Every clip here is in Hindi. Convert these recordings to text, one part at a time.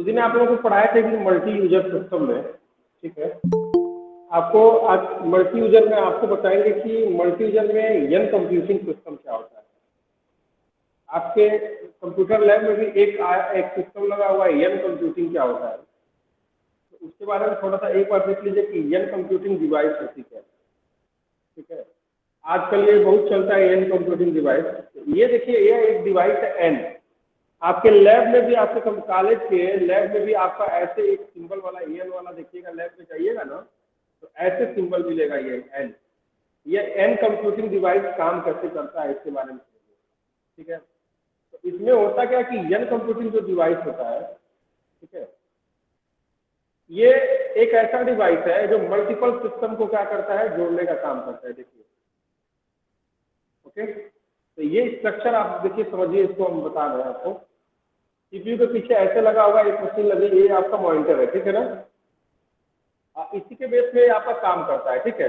उस दिन आप लोगों को पढ़ाए थे कि मल्टी यूजर सिस्टम में, ठीक है, आपको आज मल्टी यूजर में आपको बताएंगे कि मल्टी यूजर में एन कंप्यूटिंग सिस्टम क्या होता है। आपके कंप्यूटर लैब में भी एक सिस्टम लगा हुआ है, एन कंप्यूटिंग क्या होता है, तो उसके बारे में थोड़ा सा एक बार देख लीजिए कि एन कंप्यूटिंग डिवाइस होती क्या है। ठीक है, आजकल ये बहुत चलता है एन कंप्यूटिंग डिवाइस। ये देखिए, ये एक डिवाइस है एन। आपके लैब में भी, आपके कॉलेज के लैब में भी आपका ऐसे एक सिंबल वाला एन वाला देखिएगा, लैब में जाइएगा ना तो ऐसे सिंबल मिलेगा ये एन। ये एन कंप्यूटिंग डिवाइस काम कैसे करता है इसके बारे में, ठीक है। तो इसमें होता क्या कि एन कंप्यूटिंग जो डिवाइस होता है, ठीक है, ये एक ऐसा डिवाइस है जो मल्टीपल सिस्टम को क्या करता है, जोड़ने का काम करता है। देखिए, ओके, तो ये स्ट्रक्चर आप देखिए, समझिए, इसको हम बता रहे हैं आपको। सीपीयू के पीछे ऐसे लगा हुआ एक मशीन लगी, ये आपका मॉनिटर है, ठीक है ना। इसी के बेस में आपका काम करता है, ठीक है।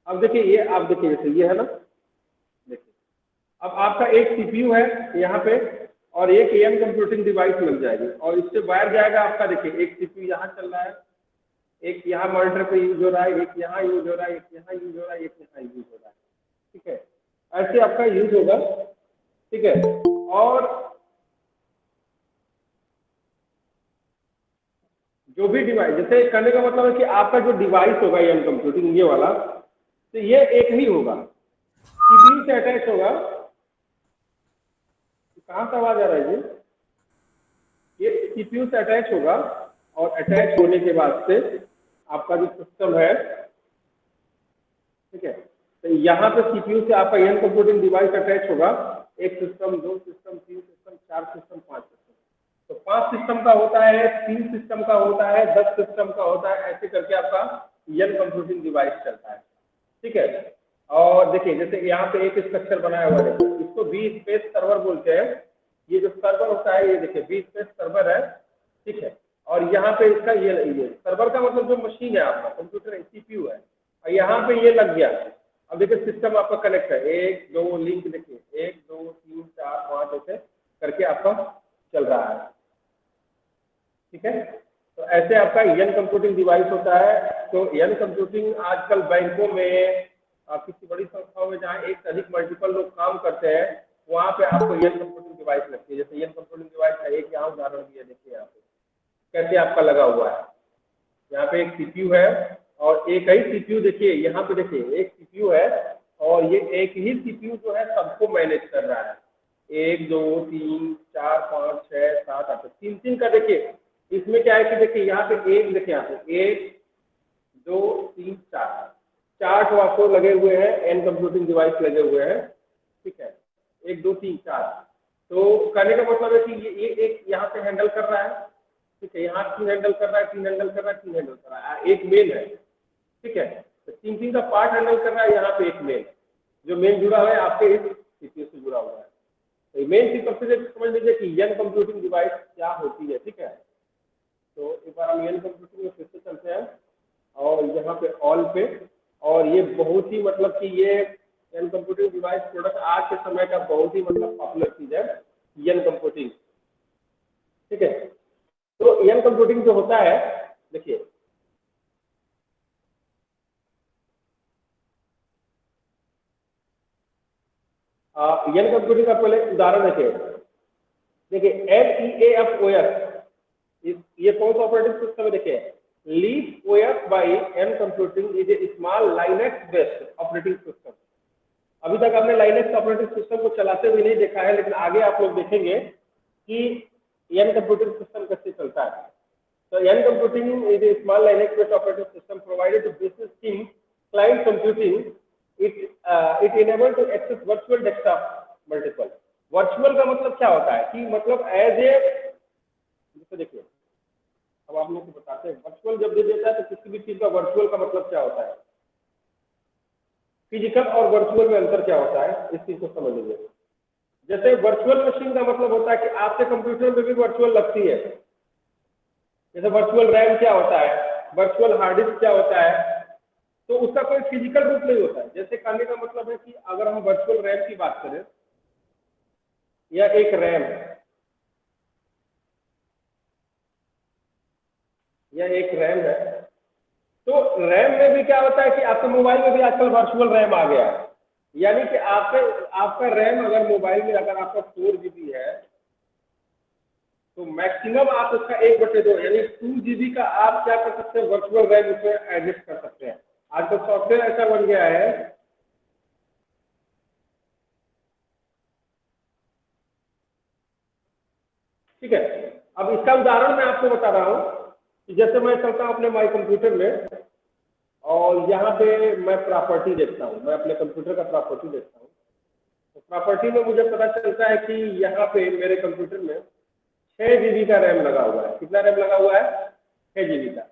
अब देखिए, ये आप देखिए, जैसे ये है ना, देखिए, अब आपका एक सीपीयू है यहाँ पे और एक एन कंप्यूटिंग डिवाइस लग जाएगी और इससे वायर जाएगा आपका। देखिए, एक सीपीयू यहाँ चल रहा है, एक यहाँ मॉनिटर पे यूज हो रहा है, एक यहाँ यूज हो रहा है, एक यहाँ यूज हो रहा है, एक यहाँ यूज हो रहा है, ठीक है। ऐसे आपका यूज होगा, ठीक है। और जो भी डिवाइस, जैसे कहने का मतलब है कि आपका जो डिवाइस होगा एन कंप्यूटिंग ये वाला, तो ये एक ही होगा, सीपीयू से अटैच होगा। कहाँ से आवाज आ रहा है जी? ये सीपीयू से अटैच होगा और अटैच होने के बाद से आपका जो सिस्टम है, ठीक है, तो यहाँ पे सीपीयू से आपका एन कंप्यूटिंग डिवाइस अटैच होगा। एक सिस्टम, दो सिस्टम, तीन सिस्टम, चार सिस्टम, पांच सिस्टम। तो 5 सिस्टम का होता है, 3 सिस्टम का होता है, 10 सिस्टम का होता है, ऐसे करके आपका एन कंप्यूटिंग डिवाइस चलता है, ठीक है। और देखिए, जैसे यहाँ पे एक स्ट्रक्चर बनाया हुआ है, इसको बी स्पेस सर्वर बोलते हैं। ये जो सर्वर होता है, ये देखिए बी स्पेस सर्वर है, ठीक है। और यहाँ पे इसका ये सर्वर का मतलब जो मशीन है आपका कंप्यूटर सीपीयू है, और यहाँ पे ये लग गया। अब देखिए, सिस्टम आपका कनेक्ट है, 1 2 लिंक, देखिए 1 2 3 4 5 ऐसे करके आपका चल रहा है, ठीक है। तो ऐसे आपका एन कंप्यूटिंग डिवाइस होता है। तो एन कंप्यूटिंग आजकल बैंकों में, किसी बड़ी संस्थाओं में जहाँ एक से अधिक मल्टीपल लोग काम करते हैं, वहाँ पे आपको एन कंप्यूटिंग डिवाइस लगती है। जैसे एन कंप्यूटिंग डिवाइस का एक यहाँ उदाहरण दिया, देखिए यहाँ पे कैसे आपका लगा हुआ है। यहाँ पे एक सीपीयू है और एक ही सीपीयू, देखिए यहाँ पे देखिए एक सीपीयू है और ये एक ही सीपीयू जो है सबको मैनेज कर रहा है। 1 2 3 4 5 6 7 8, 3 का देखिए। इसमें क्या है कि देखिए यहाँ पे एक, देखिए यहाँ पे 1 2 3 4, 4 तो आपको लगे हुए हैं, एन कंप्यूटिंग डिवाइस लगे हुए हैं, ठीक है। 1 2 3 4, तो कहने का मतलब है कि ये एक यहाँ पे हैंडल कर रहा है, ठीक है। यहाँ 3 हैंडल कर रहा है, 3 हैंडल कर रहा है, 3 हैंडल कर रहा है, एक मेन है, ठीक है। तो 3 का पार्ट हैंडल कर रहा है। यहाँ पे एक मेन, जो मेन जुड़ा हुआ है आपके इस सीपीयू से जुड़ा हुआ है। तो मेन चीज सबसे समझ लीजिए कि एन कंप्यूटिंग डिवाइस क्या होती है, ठीक है। तो एक बार हम एन कंप्यूटिंग में फिर से चलते हैं और यहाँ पे ऑल पे। और ये बहुत ही मतलब कि ये एन कंप्यूटिंग डिवाइस प्रोडक्ट आज के समय का बहुत ही मतलब पॉपुलर चीज है, एन कंप्यूटिंग, ठीक है। तो एन कंप्यूटिंग जो होता है, देखिए एन कंप्यूटिंग का पहले उदाहरण देखिए। देखिए LEAFOS, ये कौन सा ऑपरेटिंग सिस्टम है? देखिए, leaf OS by N computing is a small Linux based operating system. अभी तक आपने लाइनेक्स ऑपरेटिंग सिस्टम को चलाते हुए नहीं देखा है, लेकिन आगे आप लोग देखेंगे कि एन कंप्यूटिंग सिस्टम कैसे चलता है। So N computing is a small Linux-based operating system provided to business team client computing. It enables to access virtual desktop multiple. Virtual का मतलब क्या होता है कि मतलब एज ए, जैसे देखिए, अब आप लोग को बताते हैं वर्चुअल जब दे देता है तो किसी भी चीज का वर्चुअल का मतलब क्या होता है, फिजिकल और वर्चुअल में अंतर क्या होता है, इस चीज को समझ लीजिए। जैसे वर्चुअल मशीन का मतलब होता है कि आपके कंप्यूटर में भी वर्चुअल लगती है। जैसे वर्चुअल रैम क्या होता है, वर्चुअल हार्ड डिस्क क्या होता है, तो उसका कोई फिजिकल रूप नहीं होता है। जैसे कहने का मतलब है कि अगर हम वर्चुअल रैम की बात करें या एक रैम, है कि आपके मोबाइल में भी आजकल वर्चुअल रैम आ गया है, यानी कि आपका रैम अगर मोबाइल में अगर आपका 4 GB है तो मैक्सिमम आप उसका 1/2 यानी 2 GB का आप क्या कर सकते हैं, वर्चुअल रैम उसमें एडजस्ट कर सकते हैं। आजकल सॉफ्टवेयर ऐसा बन गया है। ठीक है, अब इसका उदाहरण मैं आपको बता रहा हूँ कि जैसे मैं चलता हूँ अपने माई कंप्यूटर में और यहाँ पे मैं प्रॉपर्टी देखता हूँ, मैं अपने कंप्यूटर का प्रॉपर्टी देखता हूँ। तो प्रॉपर्टी में मुझे पता चलता है कि यहाँ पे मेरे कंप्यूटर में 6 GB का रैम लगा हुआ है। कितना रैम लगा हुआ है? 6 GB का।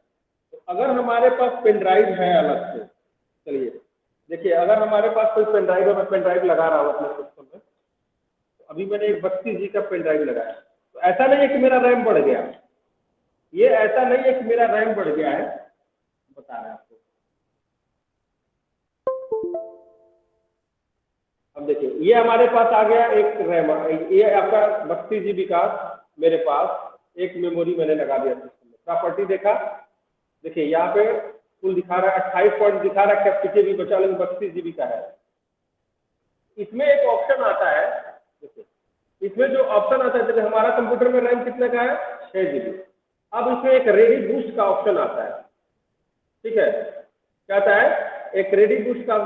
तो अगर हमारे पास पेन ड्राइव है अलग से, चलिए देखिए, अगर हमारे पास कोई पेन ड्राइव है, मैं पेन ड्राइव लगा रहा हूँ अपने सिस्टम में, तो अभी मैंने एक 32 GB का पेन ड्राइव लगाया, तो ऐसा नहीं है कि मेरा रैम बढ़ गया, ये ऐसा नहीं है कि मेरा रैम बढ़ गया है, बता रहे हैं आपको। अब देखिए, ये हमारे पास आ गया एक रैम, ये आपका 32 GB का मेरे पास एक मेमोरी मैंने लगा दिया सिस्टम में। प्रॉपर्टी देखा, देखिए यहाँ पे कुल दिखा रहा है 28 पॉइंट दिखा रहा है, कैपेसिटी भी बचा, लेकिन 32 GB का है। इसमें एक ऑप्शन आता है, देखिए इसमें जो ऑप्शन आता है, जैसे हमारा कंप्यूटर में रैम कितने का है? 6 GB। अब इसमें एक रेडी बूस्ट का ऑप्शन आता है। ठीक है, क्या आता है? एक रेडी बूस्ट का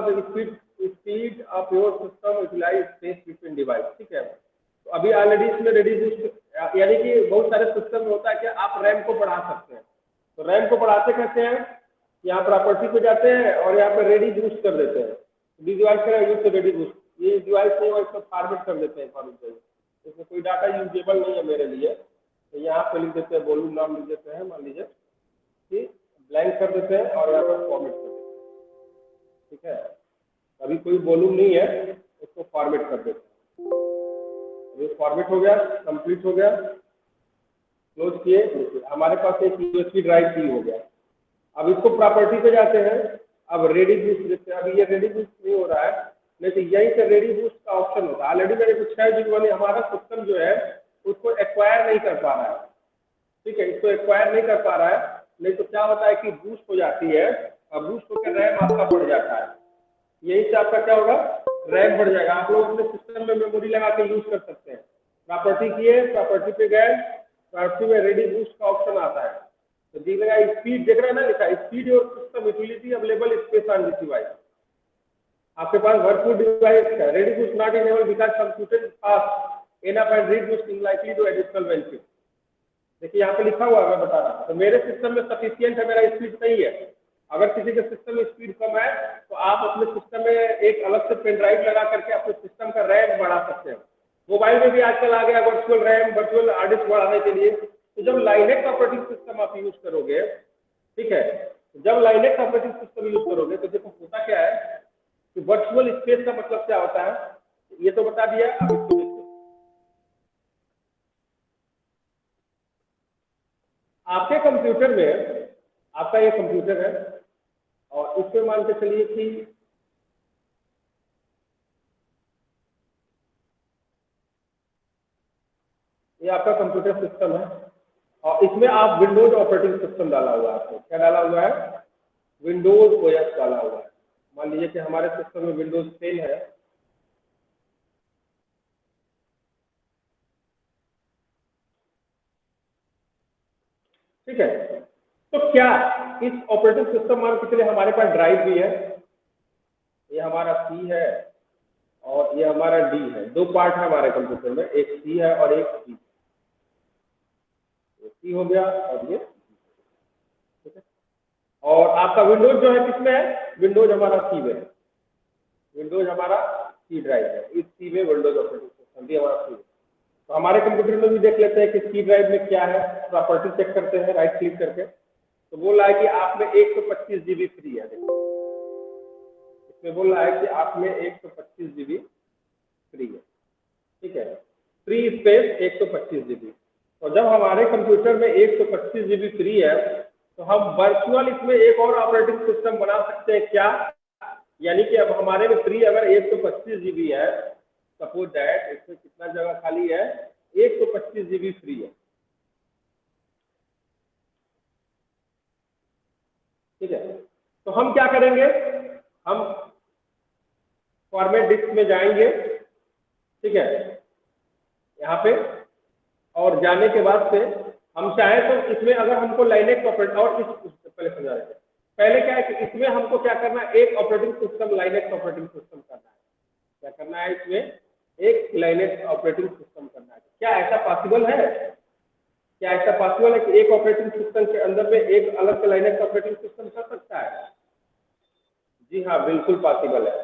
speed of your system utilize space between device. ठीक है, तो अभी ऑलरेडी इसमें रेडी बूस्ट, यानी कि बहुत सारे सिस्टम में होता है कि आप रैम को बढ़ा सकते हैं। तो रैम को बढ़ाते कैसे हैं? यहाँ प्रॉपर्टी पे जाते हैं और यहाँ पे रेडी बूस्ट कर देते हैं, डिवाइस का यूज से रेडी बूस्ट, ये डिवाइस नहीं है इसको फॉर्मेट कर देते हैं फॉर्मेट, इसमें कोई डाटा यूजेबल नहीं है मेरे लिए, तो यहाँ पे लिख देते हैं वॉल्यूम नाम लिख देते हैं, मान लीजिए कि ब्लैंक कर देते हैं और यहाँ पर फॉर्मेट कर देते हैं। ठीक है, अभी कोई वॉल्यूम नहीं है, उसको फॉर्मेट कर देते हैं। अभी फॉर्मेट हो गया, कंप्लीट हो गया, क्लोज किए, हमारे पास एक यूएसबी ड्राइव की हो गया। अब इसको प्रॉपर्टी पे जाते हैं, अब रेडी बूस्ट देखते हैं, अभी ये रेडी बूस्ट नहीं हो रहा है, नहीं तो यहीं से रेडी बूस्ट का ऑप्शन होता है। ऑलरेडी मेरे को 6 GB वाले हमारा सिस्टम जो है उसको एक्वायर नहीं कर पा रहा है। ठीक है, इसको एक्वायर नहीं कर पा रहा है, नहीं तो क्या होता है कि बूस्ट हो जाती है, और बूस्ट होकर रैम आपका बढ़ जाता है, यही से आपका क्या होगा? रैम बढ़ जाएगा। आप लोग अपने सिस्टम में मेमोरी लगा के यूज कर सकते हैं। प्रॉपर्टी किए, प्रॉपर्टी पे गए, प्रॉपर्टी में रेडी बूस्ट का ऑप्शन आता है, तो दी लगा स्पीड देख रहे हैं ना, लिखा स्पीड और system utility available space on this device. आपके पास भरपूर डिवाइस है, ready boost not enable because computer fast enough and read boost unlikely to additional benefit. देखिए यहाँ पे लिखा हुआ है, मैं बता रहा हूँ, तो मेरे सिस्टम में सफिशियंट है, मेरा स्पीड सही है। अगर किसी के सिस्टम में स्पीड कम है तो आप अपने सिस्टम में एक अलग से पेन ड्राइव लगा करके अपने सिस्टम का रैम बढ़ा सकते हैं। मोबाइल में भी आजकल आ गया virtual RAM, virtual hard disk बढ़ाने के लिए। तो जब लाइनेक्स ऑपरेटिंग सिस्टम आप यूज करोगे, ठीक है, जब लाइनेक्स ऑपरेटिंग सिस्टम यूज करोगे तो देखो होता क्या है कि वर्चुअल स्पेस का मतलब क्या होता है, ये तो बता दिया। अब इसको देखो, आपके कंप्यूटर में, आपका ये कंप्यूटर है और इसमें मान के चलिए कि ये आपका कंप्यूटर सिस्टम है और इसमें आप विंडोज ऑपरेटिंग सिस्टम डाला हुआ है। आपको क्या डाला हुआ है? विंडोज ओएस डाला हुआ है। मान लीजिए कि हमारे सिस्टम में विंडोज 10 है, ठीक है। तो क्या इस ऑपरेटिंग सिस्टम मान के चलिए हमारे पास ड्राइव भी है, ये हमारा सी है और ये हमारा डी है। दो पार्ट है हमारे कंप्यूटर में, एक सी है और एक डी। सी हो गया और ये, ठीक है। और आपका विंडोज जो है किसमें है? विंडोज हमारा सी में है, विंडोज हमारा सी ड्राइव है, इस सी में विंडोज ऑपरेटिंग सिस्टम भी हमारा सी है। तो हमारे कंप्यूटर में भी देख लेते हैं कि सी ड्राइव में क्या है, प्रॉपर्टी चेक करते हैं राइट क्लिक करके, तो बोल रहा है कि आप में 125 GB फ्री है। देखो इसमें बोल रहा है कि आप में 125 GB फ्री है, ठीक है, फ्री स्पेस 125 GB। तो जब हमारे कंप्यूटर में 125 GB फ्री है तो हम वर्चुअल इसमें एक और ऑपरेटिंग सिस्टम बना सकते हैं क्या? यानी कि अब हमारे में फ्री अगर 125 GB है, सपोज दैट इसमें कितना जगह खाली है? 125 GB फ्री है, ठीक है। तो हम क्या करेंगे, हम फॉर्मेट डिस्क में जाएंगे, ठीक है, यहाँ पे, और जाने के बाद से हम चाहे तो इसमें अगर हमको लाइनेक्स ऑपरेटिंग और इस पहले समझा रहे थे, पहले क्या है कि इसमें हमको क्या करना है, एक operating system Linux operating system करना है। क्या करना है इसमें, एक लाइनेक्स ऑपरेटिंग सिस्टम करना है। क्या ऐसा पॉसिबल है, क्या ऐसा पॉसिबल है कि एक ऑपरेटिंग सिस्टम के अंदर में एक अलग से लाइनेक्स ऑपरेटिंग सिस्टम कर सकता है? जी हाँ, बिल्कुल पॉसिबल है।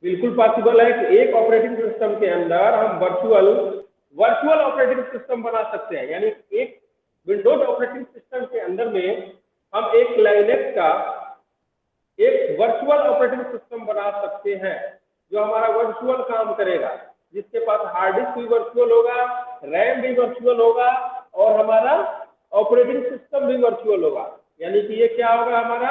बिल्कुल पॉसिबल है कि एक ऑपरेटिंग सिस्टम के अंदर हम वर्चुअल ऑपरेटिंग सिस्टम बना सकते हैं। यानी एक विंडोज ऑपरेटिंग सिस्टम के अंदर में हम एक लाइनेक्स का एक वर्चुअल ऑपरेटिंग सिस्टम बना सकते हैं, जो हमारा वर्चुअल काम करेगा, जिसके पास हार्ड डिस्क भी वर्चुअल होगा, रैम भी वर्चुअल होगा, और हमारा ऑपरेटिंग सिस्टम भी वर्चुअल होगा। यानी कि ये क्या होगा, हमारा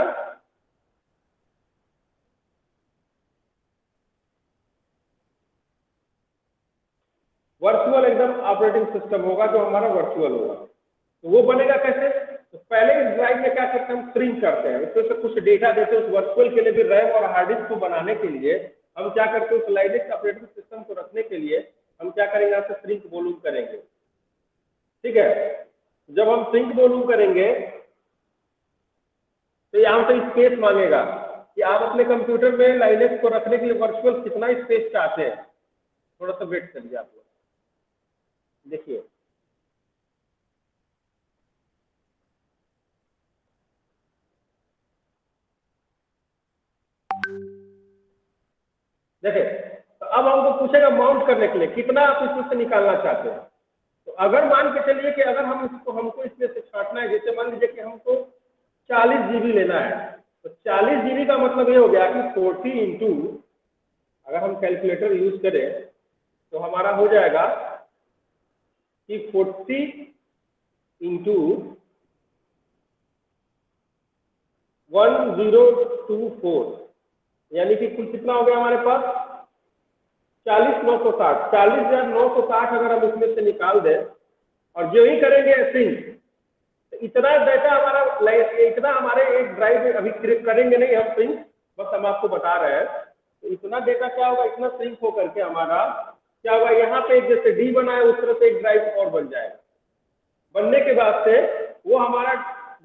वर्चुअल एकदम ऑपरेटिंग सिस्टम होगा, जो हमारा वर्चुअल होगा। तो वो बनेगा कैसे, तो पहले इस ड्राइव में क्या करते हैं, हम श्रिंक करते हैं, इसमें से कुछ डेटा देते हैं उस वर्चुअल के लिए भी, रैम और हार्ड डिस्क को बनाने के लिए हम क्या करते हैं, उस लाइनेक्स ऑपरेटिंग सिस्टम को रखने के लिए हम क्या करेंगे, यहाँ से श्रिंक वॉल्यूम करेंगे। ठीक है, जब हम श्रिंक वॉल्यूम करेंगे तो यहाँ से स्पेस मांगेगा कि आप अपने कंप्यूटर में लाइनेक्स को रखने के लिए वर्चुअल कितना स्पेस चाहते हैं। थोड़ा सा वेट करिए आप लोग, देखिए देखिए, तो अब हमको पूछेगा माउंट करने के लिए कितना आप इसमें से निकालना चाहते हैं। तो अगर मान के चलिए कि अगर हमको इसमें से छांटना है, जैसे मान लीजिए कि हमको 40 GB लेना है, तो 40 GB का मतलब ये हो गया कि 40 इंटू, अगर हम कैलकुलेटर यूज करें तो हमारा हो जाएगा कि 40 इंटू 1024, यानी कि कुल कितना हो गया हमारे पास, 40,960, 40,960 अगर हम इसमें से निकाल दें और जो ही करेंगे ऐसे ही, तो इतना डाटा हमारा इतना हमारे एक ड्राइव में अभी करेंगे नहीं हम सिंक, बस हम आपको बता रहे हैं। तो इतना डेटा क्या होगा, इतना सिंक होकर के हमारा क्या होगा, यहाँ पे जैसे डी बना है उस तरह से एक ड्राइव और बन जाएगा। बनने के बाद से वो हमारा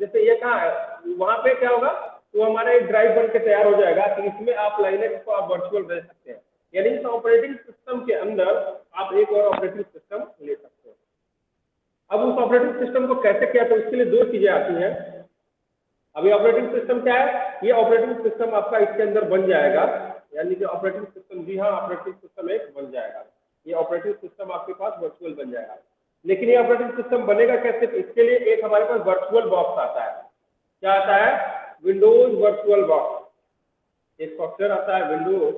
जैसे ये कहाँ है वहां पे क्या होगा, तो हमारा एक ड्राइव बन के तैयार हो जाएगा कि इसमें आप लाइनेक्स को आप वर्चुअल रह सकते हैं। यानी इस ऑपरेटिंग सिस्टम के अंदर आप एक और ऑपरेटिंग सिस्टम ले सकते हैं। अब उस ऑपरेटिंग सिस्टम को कैसे किया, तो इसके लिए दो चीजें आती हैं। अभी ऑपरेटिंग सिस्टम क्या है, ये ऑपरेटिंग सिस्टम आपका इसके अंदर बन जाएगा, यानी कि ऑपरेटिंग सिस्टम, जी हाँ, ऑपरेटिंग सिस्टम एक बन जाएगा। ये ऑपरेटिंग सिस्टम आपके पास वर्चुअल बन जाएगा। लेकिन ये ऑपरेटिंग सिस्टम बनेगा कैसे, तो इसके लिए एक हमारे पास वर्चुअल बॉक्स आता है। क्या आता है, विंडोज वर्चुअल बॉक्स। एक सॉफ्टवेयर आता है विंडोज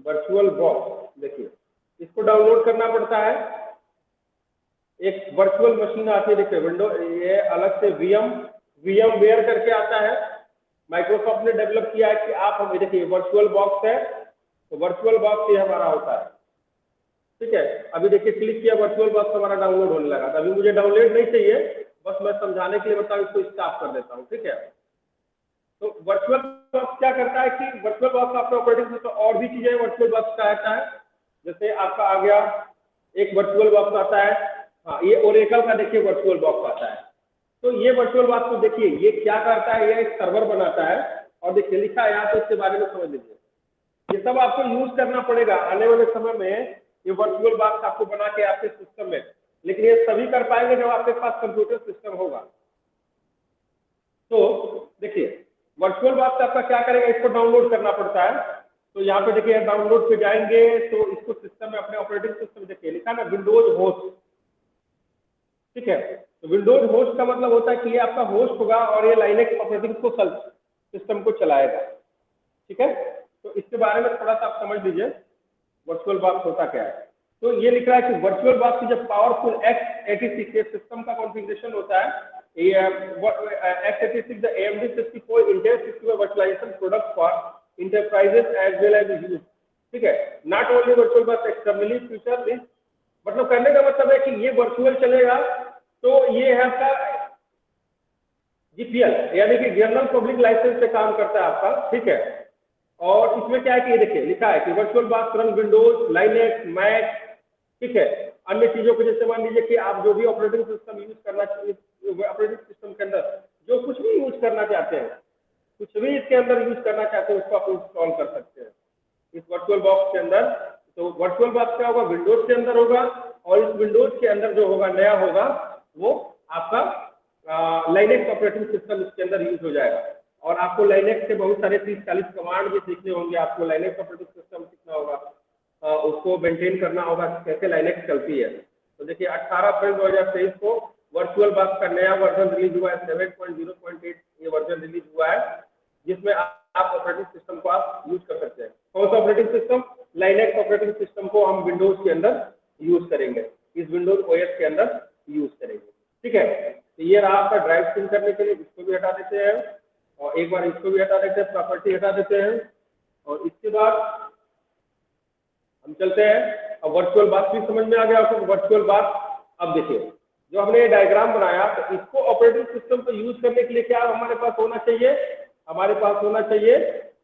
वर्चुअल बॉक्स। देखिए, इसको डाउनलोड करना पड़ता है। एक वर्चुअल मशीन आती है, देखिए विंडो, ये अलग से वीएम वेयर करके आता है, माइक्रोसॉफ्ट ने डेवलप किया है कि आप हम देखिए वर्चुअल बॉक्स है, तो वर्चुअल बॉक्स ये हमारा होता है। ठीक है, अभी देखिए क्लिक किया, वर्चुअल बॉक्स हमारा डाउनलोड होने लगा। अभी मुझे डाउनलोड नहीं चाहिए, बस मैं समझाने के लिए बताऊँ, इसको स्टॉप कर देता हूँ। ठीक है, तो वर्चुअल बॉक्स क्या करता है कि वर्चुअल बॉक्स आपका ऑपरेटिंग सिस्टम, और भी चीजें वर्चुअल बॉक्स का आता है। जैसे आपका आ गया एक वर्चुअल बॉक्स आता है, हाँ, ये ओरेकल का देखिए वर्चुअल बॉक्स आता है। तो ये वर्चुअल बॉक्स को देखिए ये क्या करता है, ये एक सर्वर बनाता है, और देखिए लिखा है यहाँ, तो इसके बारे में समझ लीजिए। ये सब आपको यूज करना पड़ेगा आने वाले समय में, ये वर्चुअल बॉक्स आपको बना के आपके सिस्टम में, लेकिन ये सभी कर पाएंगे जब आपके पास कंप्यूटर सिस्टम होगा। तो देखिए वर्चुअल बॉक्स आपका क्या करेगा, इसको डाउनलोड करना पड़ता है। तो यहाँ पे देखिए डाउनलोड पे जाएंगे तो इसको सिस्टम में अपने ऑपरेटिंग सिस्टम देखिए लिखा ना विंडोज होस्ट। ठीक है, तो विंडोज होस्ट का मतलब होता है कि ये आपका होस्ट होगा और ये लाइनेक्स ऑपरेटिंग सिस्टम को चलाएगा। ठीक है, तो इसके बारे में थोड़ा सा आप समझ लीजिए वर्चुअल बॉक्स होता क्या है। तो ये लिख रहा है कि वर्चुअल बॉक्स की जब पावरफुल x86 सिस्टम का कॉन्फ़िगरेशन होता है, x86 the AMD 64 Intel 64 virtualization product for enterprises as well as use। ठीक है, not only virtual box externally future this, मतलब करने का मतलब है कि ये वर्चुअल चलेगा, तो ये है आपका, जीपीएल यानी कि जनरल पब्लिक लाइसेंस पे काम करता है आपका, ठीक है। और इसमें क्या है कि ये देखिए लिखा है कि virtual box run Windows, Linux, Mac, ठीक है। अन्य चीजों को जैसे मान लीजिए कि आप जो भी ऑपरेटिंग सिस्टम यूज करना चाहिए, ऑपरेटिंग सिस्टम के अंदर जो कुछ भी यूज करना चाहते हैं, कुछ भी इसके अंदर यूज करना चाहते हैं उसको आप इंस्टॉल कर सकते हैं इस वर्चुअल बॉक्स के अंदर। तो वर्चुअल बॉक्स क्या होगा, विंडोज के अंदर होगा, और इस विंडोज के अंदर जो होगा नया होगा वो आपका लाइनेक्स ऑपरेटिंग सिस्टम इसके अंदर यूज हो जाएगा। और आपको लाइनेक्स के बहुत सारे 30-40 कमांड भी सीखने होंगे, आपको लाइनेक्स ऑपरेटिंग सिस्टम सीखना होगा, उसको मेंटेन करना होगा कैसे लाइनेक्स चलती है। तो देखिए 18 अप्रैल 2023 को वर्चुअल बॉक्स का नया वर्जन रिलीज हुआ है, 7.0.8 ये वर्जन रिलीज हुआ है, जिसमें आप ऑपरेटिंग सिस्टम को आप यूज कर सकते हैं। कौन सा operating system, Linux operating system को हम विंडोज के अंदर यूज करेंगे, इस विंडोज ओएस के अंदर यूज करेंगे, ठीक है। तो ये रहा आपका ड्राइव सिंक करने के लिए, इसको भी हटा देते हैं, और एक बार इसको भी हटा देते हैं, प्रॉपर्टी हटा देते हैं, और इसके बाद हम चलते हैं। अब वर्चुअल बॉक्स भी समझ में आ गया आपको, वर्चुअल बॉक्स। अब देखिए जो हमने ये डायग्राम बनाया, तो इसको ऑपरेटिंग सिस्टम को यूज करने के लिए क्या हमारे पास होना चाहिए, हमारे पास होना चाहिए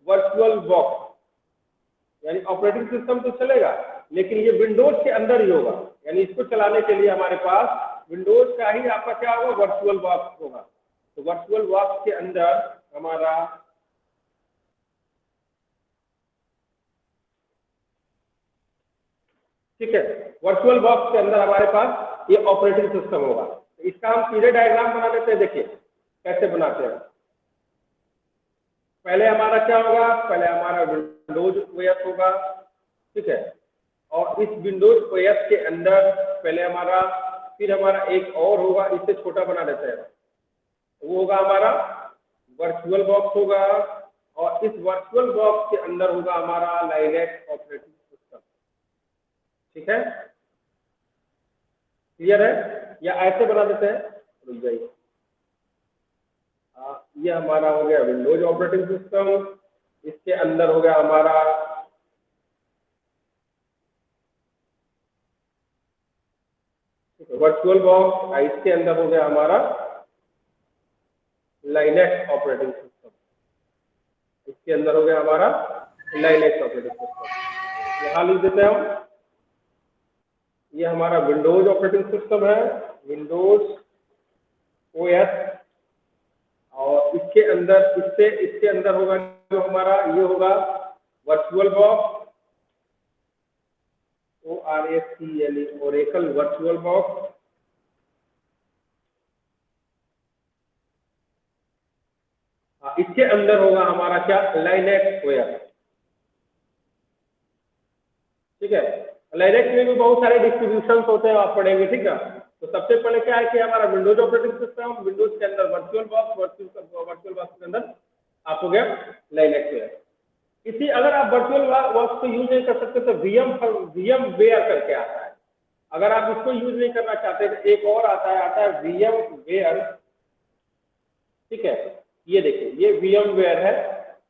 वर्चुअल बॉक्स। यानी ऑपरेटिंग सिस्टम तो चलेगा लेकिन ये विंडोज के अंदर ही होगा, यानी इसको चलाने के लिए हमारे पास विंडोज का ही आपका क्या होगा, वर्चुअल बॉक्स होगा। तो वर्चुअल बॉक्स के अंदर हमारा ठीक है, वर्चुअल बॉक्स के अंदर हमारे पास ये ऑपरेटिंग सिस्टम होगा। तो इसका हम सीधे डायग्राम बना लेते हैं, देखिए कैसे बनाते हैं। पहले हमारा क्या होगा, पहले हमारा विंडोज ओएस होगा, ठीक है। और इस विंडोज ओएस के अंदर पहले हमारा, फिर हमारा एक और होगा, इससे छोटा बना देते हैं, वो होगा हमारा वर्चुअल बॉक्स होगा, और इस वर्चुअल बॉक्स के अंदर होगा हमारा लाइनेक्स ऑपरेटिंग सिस्टम, ठीक है। क्लियर है, या ऐसे बना देते हैं, रुक जाइए। ये हमारा हो गया विंडोज ऑपरेटिंग सिस्टम, इसके अंदर हो गया हमारा वर्चुअल बॉक्स, इसके अंदर हो गया हमारा लाइनेक्स ऑपरेटिंग सिस्टम, इसके अंदर हो गया हमारा लाइनेक्स ऑपरेटिंग सिस्टम। यहाँ लिख देते हैं हम, ये हमारा विंडोज ऑपरेटिंग सिस्टम है, विंडोज ओएस, और इसके अंदर इसके अंदर होगा जो हमारा ये होगा virtual box, ORACLE, Oracle virtual box. इसके अंदर होगा हमारा क्या, लाइनेक्स ओएस, ठीक है। लाइनेक्स में भी बहुत सारे डिस्ट्रीब्यूशन होते हैं, आप पढ़ेंगे, ठीक है। तो सबसे पहले क्या है कि हमारा विंडोज ऑपरेटिंग सिस्टम, विंडोज के अंदर वर्चुअल बॉक्स, वर्चुअल बॉक्स के अंदर आप हो गया लाइनेक्स ओएस। इसी अगर आप वर्चुअल बॉक्स को यूज नहीं कर सकते तो वीएम वेयर करके आता है, अगर आप इसको यूज नहीं करना चाहते तो एक और आता है वीएम वेयर, ठीक है। ये देखिए ये वीएम वेयर है,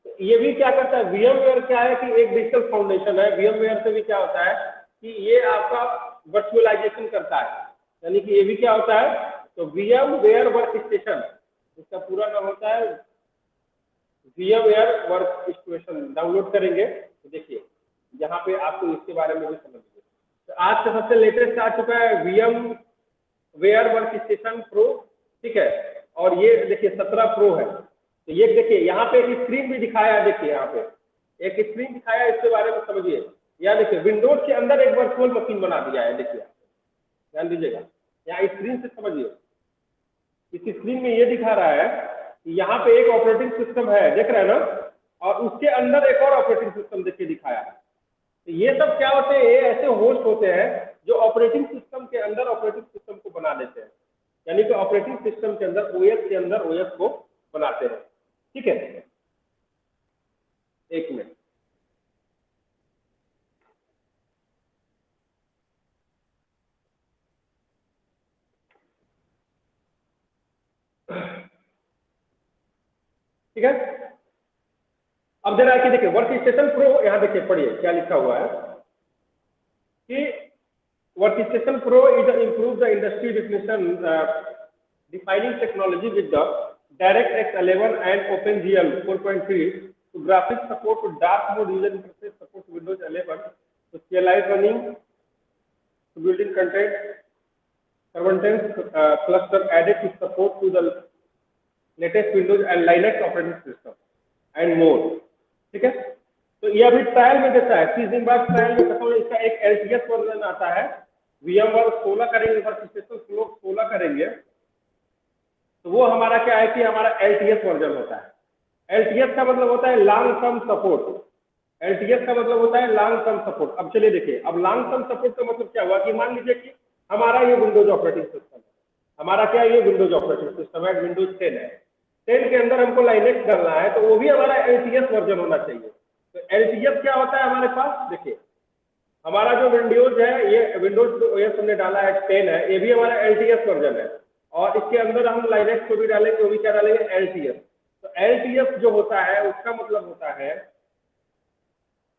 तो ये भी क्या करता है, वीएम वेयर क्या है कि एक डिजिटल फाउंडेशन है। वीएम वेयर से भी क्या होता है कि ये आपका वर्चुअलाइजेशन करता है, यानी कि ये भी क्या होता है, तो वीएम वेयर वर्क स्टेशन, इसका पूरा नाम होता है VMware वर्क स्टेशन। डाउनलोड करेंगे तो देखिए यहाँ पे आपको इसके बारे में भी समझिए। तो आज का सबसे लेटेस्ट आ चुका है VMware वर्क स्टेशन प्रो, ठीक है। और ये देखिए 17 प्रो है। तो ये देखिए यहाँ पे एक स्क्रीन भी दिखाया है, देखिए यहाँ पे एक स्क्रीन दिखाया है, इसके बारे में समझिए। यहाँ देखिए विंडोज के अंदर एक वर्चुअल मशीन बना दिया है, देखिए ध्यान दीजिएगा, यहाँ स्क्रीन से समझिए। इस स्क्रीन में ये दिखा रहा है यहाँ पे एक ऑपरेटिंग सिस्टम है, देख रहे हैं ना, और उसके अंदर एक और ऑपरेटिंग सिस्टम देखिए दिखाया है। तो ये सब क्या होते हैं, ये ऐसे होस्ट होते हैं जो ऑपरेटिंग सिस्टम के अंदर ऑपरेटिंग सिस्टम को बना देते हैं, यानी कि ऑपरेटिंग सिस्टम के अंदर ओएस के अंदर ओएस को बनाते हैं, ठीक है। एक मिनट, ठीक है। अब जरा कि देखिए वर्क स्टेशन प्रो, यहाँ देखिए पढ़िए क्या लिखा हुआ है कि workstation pro is improve the industry definition defining technology with the DirectX 11 and OpenGL 4.3 to graphics support to dark mode user interface support Windows 11 to CLI running to built-in content convergence cluster added to support to the latest Windows and Linux operating system and more. ठीक है, तो ये अभी ट्रायल में देता है, 30 दिन बाद ट्रायल में खत्म। इसका एक LTS वर्जन आता है, VMware 16 करेंगे, वर्कस्टेशन 16 करेंगे, तो वो हमारा क्या है कि हमारा LTS वर्जन होता है। LTS का मतलब होता है लॉन्ग टर्म सपोर्ट। LTS का मतलब होता है लॉन्ग टर्म सपोर्ट। अब चलिए देखिए, अब लॉन्ग टर्म सपोर्ट का मतलब क्या हुआ कि मान लीजिए कि हमारा ये विंडोज ऑपरेटिंग सिस्टम है, हमारा क्या ये विंडोज ऑपरेटिंग सिस्टम है, विंडोज 10 है, 10 के अंदर हमको लाइनेक्स डालना है, तो वो भी हमारा LTS वर्जन होना चाहिए। तो LTS क्या होता है हमारे पास, देखिए हमारा जो विंडोज है, ये विंडोज OS हमने डाला है 10 है, ये भी हमारा LTS वर्जन है, और इसके अंदर हम लाइनेक्स को भी डालेंगे, वो भी क्या डालेंगे, LTS। तो LTS जो होता है उसका मतलब होता है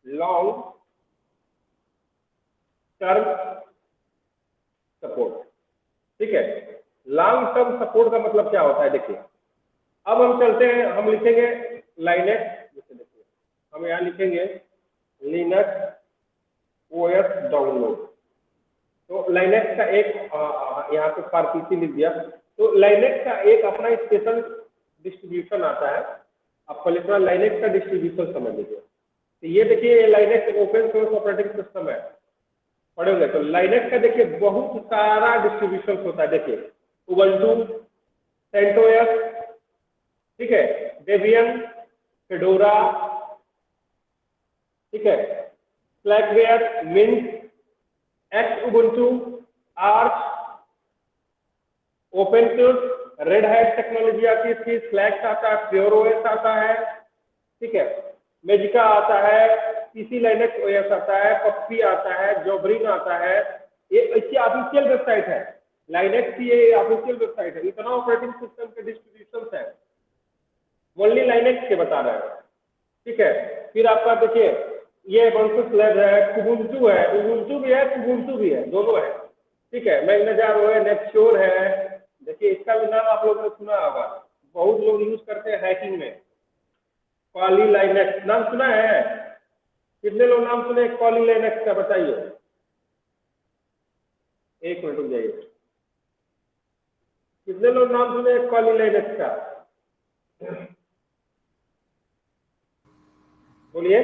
लॉन्ग टर्म सपोर्ट। ठीक है, लॉन्ग टर्म सपोर्ट का मतलब क्या होता है, देखिए अब हम चलते हैं, हम लिखेंगे लाइनेक्स, जैसे देखिए हम यहाँ लिखेंगे लिनक्स OS डाउनलोड। तो लाइनेक्स का एक यहाँ पे पारपीसी लिख दिया, तो लाइनेक्स का एक अपना स्पेशल डिस्ट्रीब्यूशन आता है, आपको लिखना लाइनेक्स का डिस्ट्रीब्यूशन समझ लीजिए। तो ये देखिए Linux open source operating system है, पढ़ोगे तो लाइनेक्स का देखिए बहुत सारा डिस्ट्रीब्यूशन होता है। देखिए उबंटू, सेंटोस, ठीक है, डेबियन, फेडोरा, ठीक है, Slackware, Mint, X Ubuntu, Arch, open source, Red Hat technology आती है इसकी, स्लैक्स आता है, प्योर ओएस आता है, ठीक है, मेजिका आता है, सीसी लाइनेक्स ओएस आता है, पप्पी आता है, जॉबरिन आता है। ये इसकी ऑफिशियल वेबसाइट है, लाइनेक्स की ये ऑफिशियल वेबसाइट है। इतना ऑपरेटिंग सिस्टम के डिस्ट्रीब्यूशन है, ओनली लाइनेक्स के बता रहे हैं, ठीक है। फिर आपका देखिए ये बंसुस लैब है, कुबुंटू है, उबुंटू भी है, कुबुंटू भी है, दोनों है, ठीक है, मैग्नेजारो है, नेक्स्योर है। देखिए इसका भी नाम आप लोगों ने सुना होगा, बहुत लोग यूज करते हैं हैकिंग में। पॉली लाइनेक्स नाम सुना है, कितने लोग नाम सुने पॉली लाइनेक्स का, बताइए। एक मिनट रुक जाइए, कितने लोग नाम सुने पॉली लाइनेक्स का, बोलिए।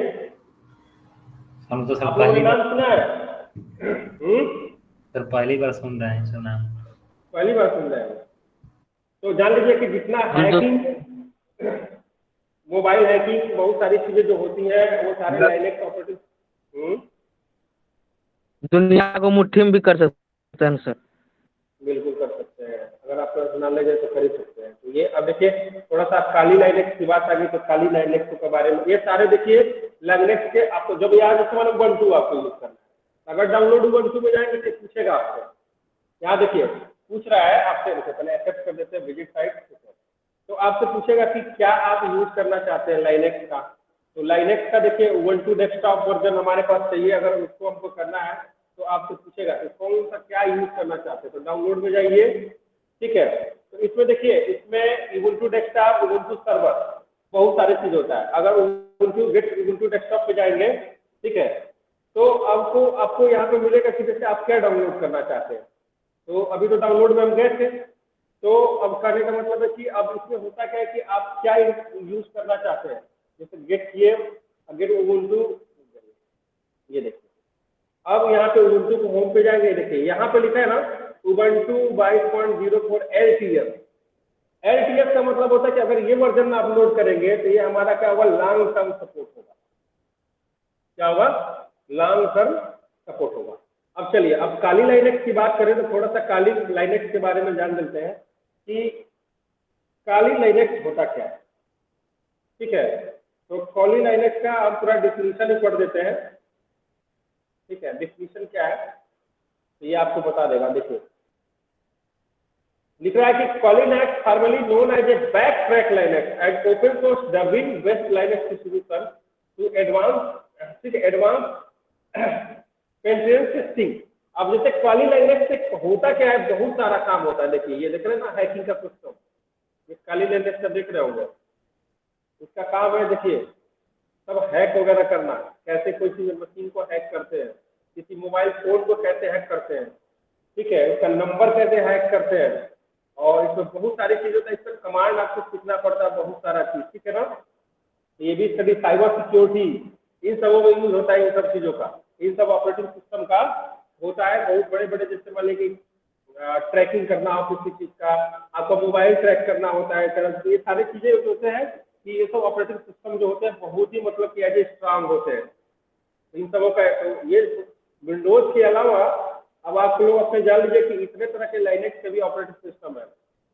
हम तो सर आप लोगों ने नाम सुना है? सर पहली बार सुन रहे हैं सुना, पहली बार सुन रहे हैं, तो जान लीजिए कि जितना हैकिंग, मोबाइल हैकिंग, बहुत सारी चीजें जो होती हैं वो सारे लाइनेक्स ऑपरेटिंग दुनिया को मुट्ठी में भी कर सकते हैं सर। बिल्कुल कर सकते हैं, अगर आपका नॉलेज है तो खरीद सकते हैं। तो ये अब देखिए थोड़ा सा काली लाइनेक्स की बात आ गई, तो काली लाइनेक्स के बारे में ये सारे देखिए लाइनेक्स के, आपको जब याद है तो उबंटू आपको यूज करना है। अगर डाउनलोड उबंटू में जाएंगे तो पूछेगा आपसे, यहाँ देखिए पूछ रहा है आपसे, देखिए पहले एक्सेप्ट कर देते हैं विजिट साइट, तो आपसे पूछेगा कि क्या आप यूज करना चाहते हैं लाइनेक्स का। तो लाइनेक्स का देखिए उबंटू डेस्कटॉप वर्जन हमारे पास चाहिए, अगर उसको हमको करना है तो आपसे पूछेगा कि कौन सा क्या यूज करना चाहते हैं, तो डाउनलोड में जाइए, ठीक है। तो इसमें देखिए इसमें उबंटू डेस्कटॉप, उबंटू सर्वर, बहुत सारी चीज होता है। अगर उबंटू डेस्कटॉप पे जाएंगे, ठीक है, तो आपको यहाँ पे मिलेगा कि जैसे आप क्या डाउनलोड करना चाहते हैं। तो अभी तो डाउनलोड में हम गए थे, तो अब करने का मतलब है कि अब इसमें होता क्या है कि आप क्या यूज करना चाहते हैं। जैसे गेट किए, गेट उबंटू, ये देखिए अब यहाँ पे उबंटू को होम पे जाएंगे, देखिए यहाँ पे लिखा है ना उबंटू 22.04 LTS। LTS का मतलब होता है कि अगर ये वर्जन में अपलोड करेंगे तो ये हमारा क्या होगा, लॉन्ग टर्म सपोर्ट होगा। क्या होगा, लॉन्ग टर्म सपोर्ट होगा। अब चलिए, अब काली लाइनेक्स की बात करें तो थोड़ा सा काली लाइनेक्स के बारे में जान लेते हैं कि काली लाइनेक्स होता क्या है, ठीक है। तो काली लाइनेक्स का हम पूरा डिफिनीशन ही पढ़ देते हैं, ठीक है। डिफिनीशन क्या है तो ये आपको बता देगा, देखिए लिख रहा है कि Kali Linux formerly known as a BackTrack Linux and open source Debian based Linux distribution to advance, ठीक है, एडवांस पेनिट्रेंस टेस्टिंग। अब जैसे काली लाइनेक्स से होता क्या है, बहुत सारा काम होता है। देखिए ये देख रहे हैं ना हैकिंग का सिस्टम, ये काली लाइनेक्स का देख रहे होंगे, इसका काम है देखिए सब हैक वगैरह करना, कैसे कोई चीज मशीन को हैक करते हैं, किसी मोबाइल फोन को कैसे हैक करते हैं, ठीक है, उसका नंबर कैसे हैक करते हैं, और इसमें बहुत सारी चीज़ होता है, इसमें कमांड आपको सीखना पड़ता है, बहुत सारा चीज़, ठीक है ना। ये भी स्टडी साइबर सिक्योरिटी इन सबों में यूज होता है, इन सब चीज़ों का, इन सब ऑपरेटिंग सिस्टम का होता है। बहुत बड़े बड़े जैसे मान लीजिए ट्रैकिंग करना हो किसी चीज़ का, आपका मोबाइल ट्रैक करना होता है, तो ये सारी चीज़ें होते हैं कि ये सब ऑपरेटिंग सिस्टम जो होते हैं बहुत ही मतलब कि एज स्ट्रांग होते हैं इन सबों का। तो ये विंडोज के अलावा अब आप लोग अपने जान लीजिए कि इतने तरह के लाइनेक्स के भी ऑपरेटिंग सिस्टम है,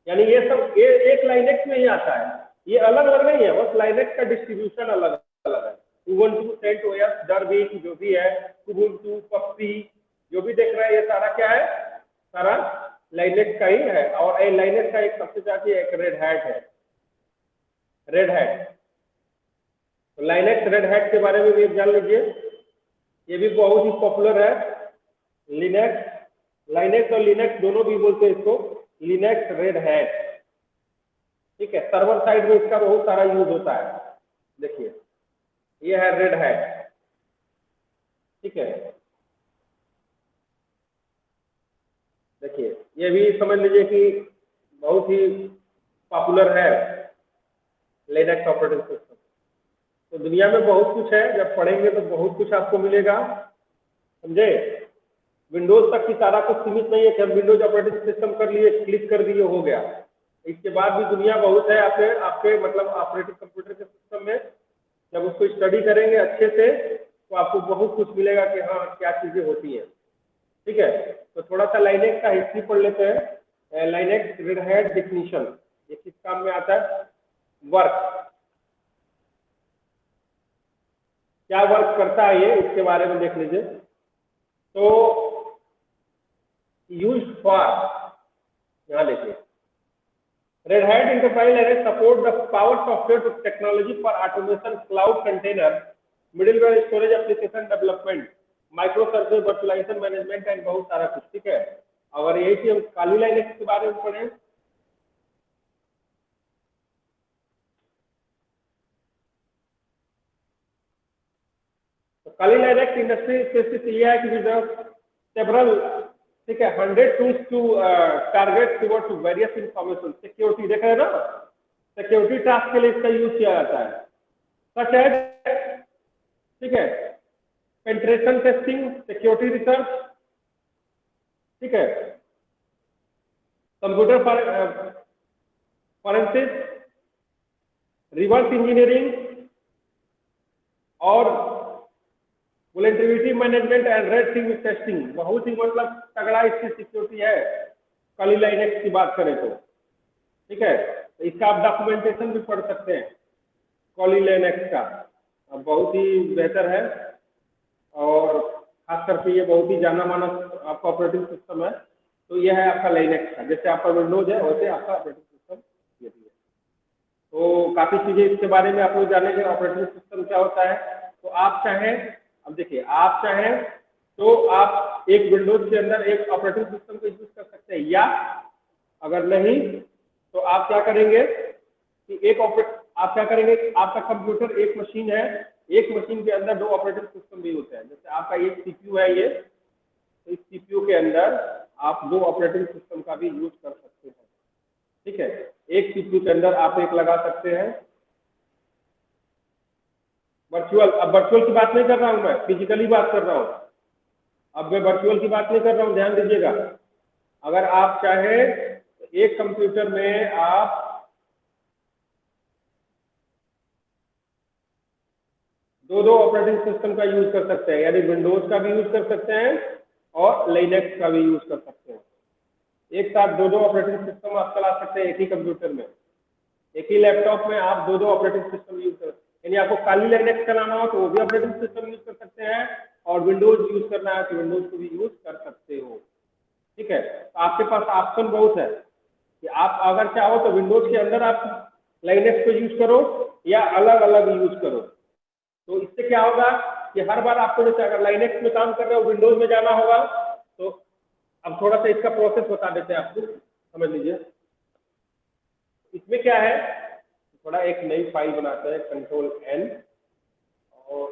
यानी ये सब ये एक लाइनेक्स में ही आता है, ये अलग अलग नहीं है, बस लाइनेक्स का डिस्ट्रीब्यूशन अलग अलग है। उबुंटू, CentOS, Debian जो भी है, Ubuntu, Puppy जो भी देख रहे हैं, ये सारा क्या है, सारा लाइनेक्स का ही है। और ये लाइनेक्स का एक सबसे ज्यादा एक रेड हैट है, रेड हैट। तो लाइनेक्स रेड हैट के बारे में भी जान लीजिए, ये भी बहुत ही पॉपुलर है। लिनक्स, लाइनेक्स और लिनक्स दोनों भी बोलते हैं इसको, लिनक्स रेड हैट, ठीक है। सर्वर साइड में इसका बहुत सारा यूज होता है। देखिए ये है रेड हैट, ठीक है। देखिए ये भी समझ लीजिए कि बहुत ही पॉपुलर है लिनक्स ऑपरेटिंग सिस्टम। तो दुनिया में बहुत कुछ है, जब पढ़ेंगे तो बहुत कुछ आपको मिलेगा, समझे। विंडोज तक की सारा कुछ सीमित नहीं है कि हम विंडोज ऑपरेटिंग सिस्टम कर लिए, क्लिक कर दिए, हो गया। इसके बाद भी दुनिया बहुत है आपके आपके मतलब ऑपरेटिंग कंप्यूटर के सिस्टम में। जब उसको स्टडी करेंगे अच्छे से तो आपको बहुत कुछ मिलेगा कि हाँ क्या चीज़ें होती हैं, ठीक है। तो थोड़ा सा लाइनेक्स का हिस्ट्री पढ़ लेते हैं। लाइनेक्स रेड हैट डेफिनेशन, ये किस काम में आता है, वर्क, क्या वर्क करता है ये, इसके बारे में देख लीजिए। तो यूज फॉर, यहाँ देखिए, Red Hat Enterprise Linux support the power software technology for automation, cloud container, middleware storage application development, microservice virtualization management and बहुत सारा कुछ, ठीक है। अगर यही चीज हम काली लाइनेक्स के बारे में पढ़ें, तो काली लाइनेक्स इंडस्ट्री स्पेसिफिक ये है कि सेवरल, ठीक है, 100 tools to target towards various information security, देख रहे हैं ना, सिक्योरिटी टास्क के लिए इसका यूज किया जाता है, सच है, ठीक है, पेंट्रेशन टेस्टिंग, सिक्योरिटी रिसर्च, ठीक है, कंप्यूटर फॉरेंसिक, रिवर्स इंजीनियरिंग और volatility management and red team testing. बहुत ही मतलब तगड़ा इसकी सिक्योरिटी है काली लाइनेक्स की बात करें तो, ठीक है। तो इसका आप डॉक्यूमेंटेशन भी पढ़ सकते हैं काली लाइनेक्स का, बहुत ही बेहतर है और खास करके ये बहुत ही जाना माना आपका ऑपरेटिंग सिस्टम है। तो यह है आपका लाइनेक्स का, जैसे आपका विंडोज है वैसे आपका ऑपरेटिंग सिस्टम ये भी है। तो काफ़ी चीज़ें इसके बारे में आप लोग जानेंगे ऑपरेटिंग सिस्टम क्या होता है। तो आप चाहें, अब देखिए, आप चाहें तो आप एक विंडोज के अंदर एक ऑपरेटिंग सिस्टम को यूज कर सकते हैं, या अगर नहीं तो आप क्या करेंगे कि आप क्या करेंगे, आपका कंप्यूटर एक मशीन है, एक मशीन के अंदर दो ऑपरेटिंग सिस्टम भी होते हैं। जैसे आपका एक सीपीयू है ये, तो इस सीपीयू के अंदर आप दो ऑपरेटिंग सिस्टम का भी यूज कर सकते हैं, ठीक है। एक सीपीयू के अंदर आप एक लगा सकते हैं वर्चुअल। अब वर्चुअल की बात नहीं कर रहा हूं मैं, फिजिकली बात कर रहा हूं। अब मैं वर्चुअल की बात नहीं कर रहा हूं, ध्यान दीजिएगा। अगर आप चाहें तो एक कंप्यूटर में आप दो ऑपरेटिंग सिस्टम का यूज कर सकते हैं, यानी विंडोज का भी यूज कर सकते हैं और लिनक्स का भी यूज कर सकते हैं। एक साथ दो ऑपरेटिंग सिस्टम आप चला सकते हैं एक ही कंप्यूटर में, एक ही लैपटॉप में आप दो ऑपरेटिंग सिस्टम यूज कर, यानी आपको काली लाइनेक्स चलाना हो तो वो भी ऑपरेटिंग सिस्टम यूज कर सकते हैं, और विंडोज यूज करना है तो विंडोज को भी यूज कर सकते हो, ठीक है। तो आपके पास ऑप्शन बहुत है कि आप अगर चाहो तो विंडोज के अंदर आप लाइनेक्स को यूज करो या अलग अलग यूज करो। तो इससे क्या होगा कि हर बार आपको जैसे अगर लाइनेक्स में काम कर रहे हो विंडोज में जाना होगा, तो अब थोड़ा सा इसका प्रोसेस बता देते हैं आपको, समझ लीजिए। इसमें इसमें क्या है, थोड़ा एक नई फाइल बनाते हैं, Ctrl+N, और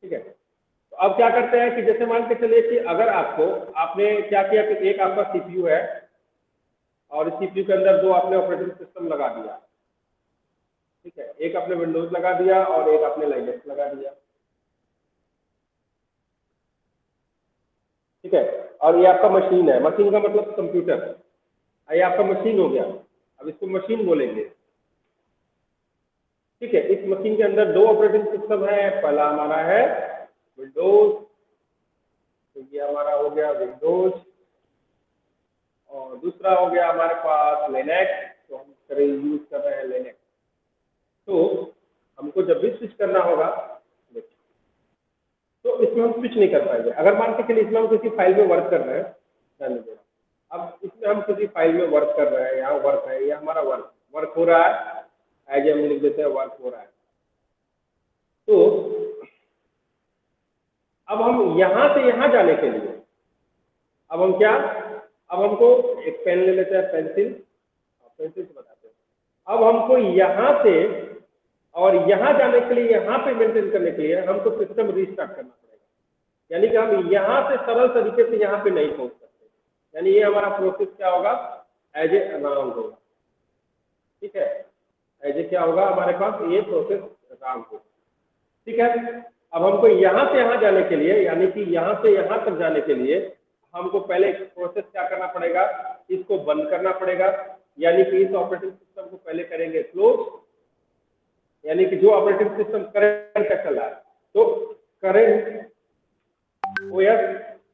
ठीक है। तो अब क्या करते हैं कि जैसे मान के चलिए कि अगर आपने क्या किया कि एक आपका CPU है और इस CPU के अंदर 2 आपने ऑपरेटिंग सिस्टम लगा दिया, ठीक है, एक आपने विंडोज लगा दिया और एक आपने लाइनक्स लगा दिया, ठीक है। और ये आपका मशीन है, मशीन का मतलब कंप्यूटर, ये आपका मशीन हो गया, अब इसको मशीन बोलेंगे, ठीक है। इस मशीन के अंदर 2 ऑपरेटिंग सिस्टम है, पहला हमारा है विंडोज, तो ये हमारा हो गया विंडोज, और दूसरा हो गया हमारे पास लिनक्स, तो हम यूज कर रहे हैं लिनक्स। तो हमको जब भी स्विच करना होगा तो इसमें हम स्विच नहीं कर पाएंगे। अगर मान के चलिए इसमें हम किसी फाइल में वर्क कर रहे हैं, ध्यान दीजिए, अब इसमें हम किसी फाइल में वर्क कर रहे हैं, यहाँ वर्क है, ये हमारा वर्क हो रहा है, एज हम लिख देते हैं वर्क हो रहा है। तो अब हम यहाँ से यहाँ जाने के लिए अब हम क्या, अब हमको एक पेन ले लेते हैं, पेंसिल से बताते हैं। अब हमको यहाँ से और यहाँ जाने के लिए, यहाँ पे मेंटेन करने के लिए हमको सिस्टम रीस्टार्ट करना पड़ेगा, यानी कि हम यहाँ से सरल तरीके से यहाँ पे नहीं पहुँच सकते, यानी ये हमारा प्रोसेस क्या होगा, एज ए राउंड होगा, ठीक है, एज ए क्या होगा हमारे पास, ये प्रोसेस राउंड होगा, ठीक है। अब हमको यहाँ से यहाँ जाने के लिए, यानी कि यहाँ से यहाँ तक जाने के लिए हमको पहले प्रोसेस क्या करना पड़ेगा, इसको बंद करना पड़ेगा, यानी कि इस ऑपरेटिंग सिस्टम को पहले करेंगे क्लोज, यानी कि जो ऑपरेटिंग सिस्टम करंट का चल रहा है, तो करंट ओएस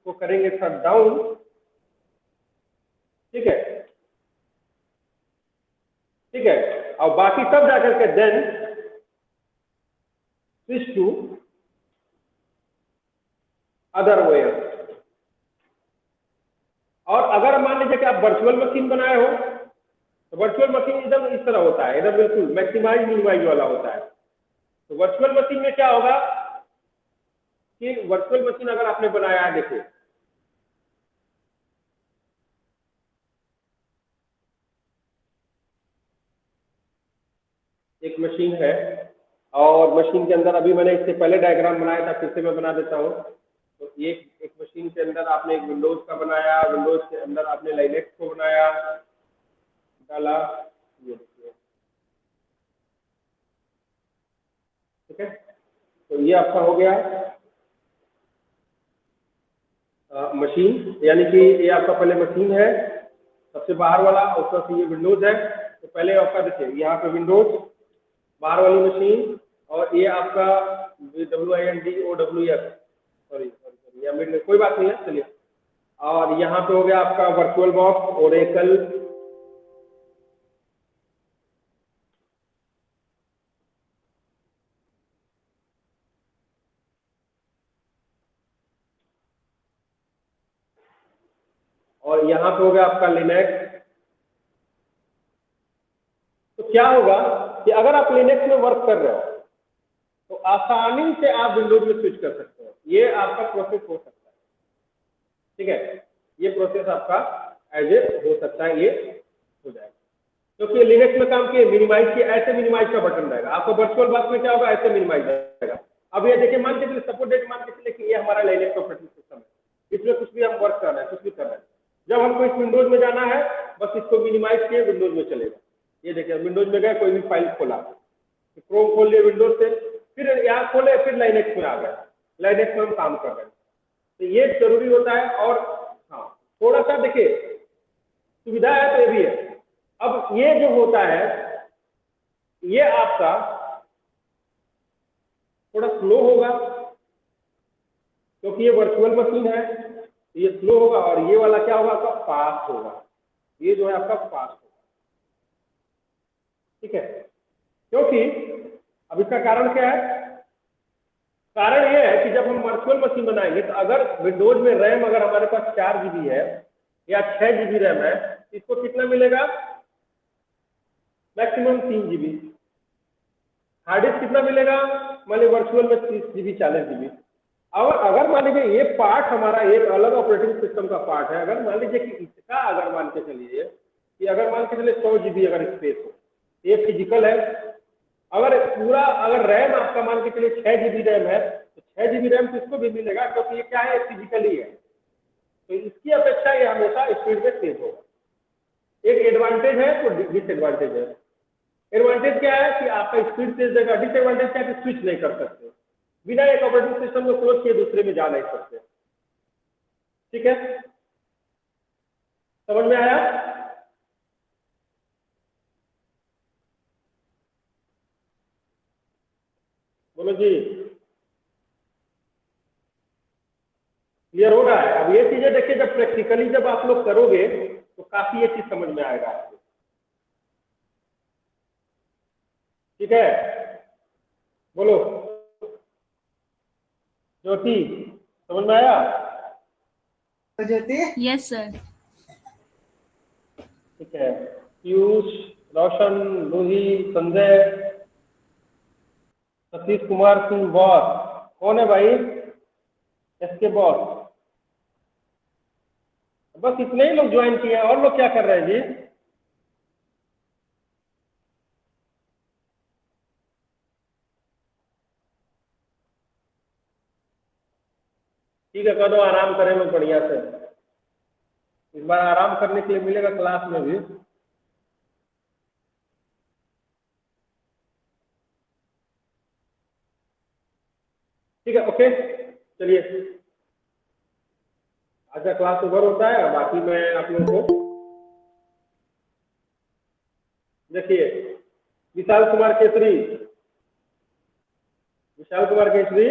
को करेंगे शट डाउन, ठीक है, ठीक है। और बाकी सब जाकर के then switch to other OS. और अगर मान लीजिए कि आप वर्चुअल मशीन बनाए हो, तो वर्चुअल मशीन एकदम इस तरह होता है, एकदम बिल्कुल मैक्सिमाइज मिनिमाइज वाला होता है। तो वर्चुअल मशीन में क्या होगा कि वर्चुअल मशीन अगर आपने बनाया है, देखिए एक मशीन है और मशीन के अंदर अभी मैंने इससे पहले डायग्राम बनाया था, फिर से मैं बना देता हूँ। तो ये एक मशीन के अंदर आपने एक विंडोज का बनाया, विंडोज के अंदर आपने लाइनक्स को बनाया, डाला, ये देखिए, ठीक है। तो ये आपका हो गया मशीन, यानी कि ये आपका पहले मशीन है सबसे बाहर वाला, उसका से ये विंडोज है। तो पहले आपका देखिए यहाँ पे विंडोज, बाहर वाली मशीन, और ये आपका WINDOWS, सॉरी या मिड में, कोई बात नहीं है, चलिए। और यहाँ पे हो गया आपका वर्चुअल बॉक्स, ओरेकल, और यहाँ पे हो गया आपका लिनक्स। तो क्या होगा कि अगर आप लिनक्स में वर्क कर रहे हो तो आसानी से आप विंडोज में स्विच कर सकते हो, ये आपका प्रोसेस हो सकता है, ठीक है, ये प्रोसेस आपका एज ए हो सकता है, ये हो जाएगा। क्योंकि लिनक्स में काम किए मिनिमाइज किए, ऐसे मिनिमाइज का बटन रहेगा, आपको वर्चुअल बॉक्स में क्या होगा, ऐसे मिनिमाइज रहेगा। अब ये देखिए, मान के चलिए सपोज डेट मान के चलिए कि ये हमारा लिनक्स ऑपरेटिंग सिस्टम है, इसमें कुछ भी हम वर्क कर रहे हैं, कुछ भी कर रहे हैं, जब हमको इस विंडोज में जाना है बस इसको मिनिमाइज किए, विंडोज में चलेगा। ये देखिए विंडोज में गए, कोई भी फाइल खोला, क्रोम खोल लिया विंडोज से, फिर यहाँ खोले, फिर लाइनक्स में आ गए, लाइनक्स में हम काम कर रहे हैं। तो ये जरूरी होता है। और हाँ, थोड़ा सा देखिए सुविधा है तो ये भी है। अब ये जो होता है ये आपका थोड़ा स्लो होगा क्योंकि ये वर्चुअल मशीन है, ये स्लो होगा, और ये वाला क्या होगा आपका फास्ट होगा, ये जो है आपका फास्ट होगा, ठीक है। क्योंकि अब इसका कारण क्या है, कारण ये है कि जब हम वर्चुअल मशीन बनाएंगे तो अगर विंडोज में रैम अगर हमारे पास 4 GB है या 6 GB रैम है, इसको कितना मिलेगा, मैक्सिमम 3 GB। हार्ड डिस्क कितना मिलेगा, मान लीजिए वर्चुअल में 30 GB 40 GB। और अगर मान लीजिए ये पार्ट हमारा एक अलग ऑपरेटिंग सिस्टम का पार्ट है, अगर मान लीजिए कि इसका अगर मान के चलिए कि अगर मान के चलिए 100 GB अगर स्पेस हो, ये फिजिकल है। अगर रैम आपका मान के चलिए 6 GB रैम है, तो 6 GB रैम किसको भी मिलेगा, क्योंकि ये क्या है, फिजिकली है, तो इसकी अपेक्षा ये हमेशा स्पीड में तेज होगा। एक एडवांटेज है तो डिसएडवांटेज है। एडवांटेज क्या है कि आपका स्पीड तेज देगा, डिसएडवांटेज क्या है कि स्विच नहीं कर सकते, बिना एक ऑपरेटिंग सिस्टम को क्लोज किए दूसरे में जा नहीं सकते। ठीक है, समझ में आया? बोलो जी, क्लियर हो रहा है? अब ये चीजें देखिए, जब प्रैक्टिकली जब आप लोग करोगे तो काफी ये चीज समझ में आएगा आपको। ठीक है, बोलो ज्योति, समझ में आया? Yes sir. ठीक है, पीयूष, रोशन, रूही, संजय, सतीश कुमार सिंह बॉस, कौन है भाई? एसके बॉस, बस इतने ही लोग ज्वाइन किए हैं, और लोग क्या कर रहे हैं जी? ठीक है, कर दो, आराम करें लोग बढ़िया से। इस बार आराम करने के लिए मिलेगा क्लास में भी। ठीक है, ओके, चलिए आज का क्लास ओवर होता है। बाकी मैं आप लोगों को देखिए, विशाल कुमार केसरी, विशाल कुमार केसरी